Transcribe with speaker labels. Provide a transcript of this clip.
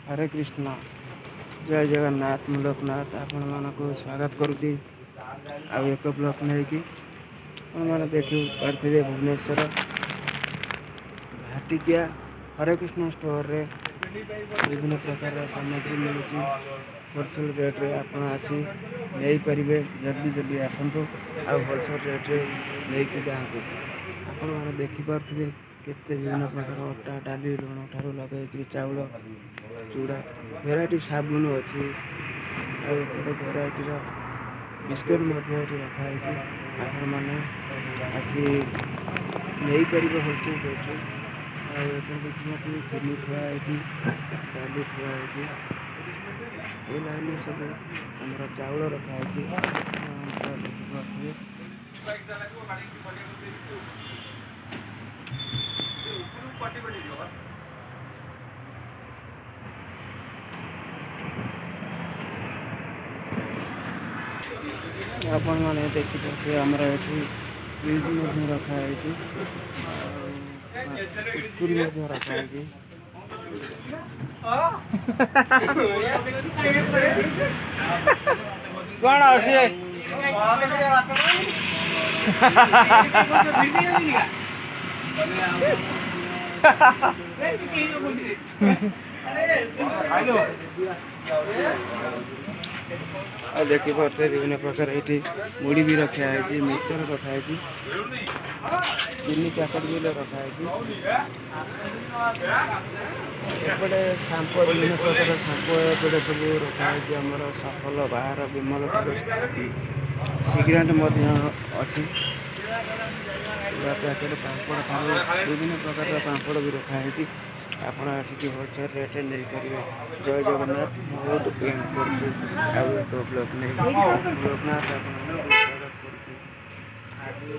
Speaker 1: हरे कृष्ण जय जगन्नाथ मु लोकनाथ आपण मानक स्वागत करुच्ची आउ एक ब्लॉक नहीं कि मैंने देखी पारे भुवनेश्वर घाटिकिया हरे कृष्ण स्टोर रे विभिन्न प्रकार सामग्री मिलूँ होलसेल रेट्रे आप आसी नहीं पारे जल्दी जल्दी आसतु आ होलसेल रेट्रे लेकिन जातु आपण मैंने देखिपे केते विभिन्न प्रकार अटा डाली लुण ठार लगे चाउल चूड़ा भेराइटी साबुन अच्छी भेराइटी बिस्कुट रखाई आपण मैंने आसी नहीं पारे होलसेल रेट्रे देखिए चिनी थुआई डाली थुआई ये लाइन सब आम चाउल रखाई देखिए आपण मैंने देखिए आमर ये फ्रिज रखाई कुरकुरी रखाई कौन अच्छे देखी पारे विभिन्न प्रकार ये मुड़ी भी रखा है मिक्सचर रखाई चिनी पैकेट भी रखाई एपटे सांपो विभिन्न प्रकार सांपो एपटे सब रखाई आमर सफल बाहर विमल सिगरेट अच्छी पैकेट पापड़ विभिन्न प्रकार पापड़ भी रखाई ଆପଣ ଆସିକି ହୋଲसेल रेट नहीं पारे जय जगन्नाथ बहुत प्रेम कर ब्लॉक नहीं लोकनाथ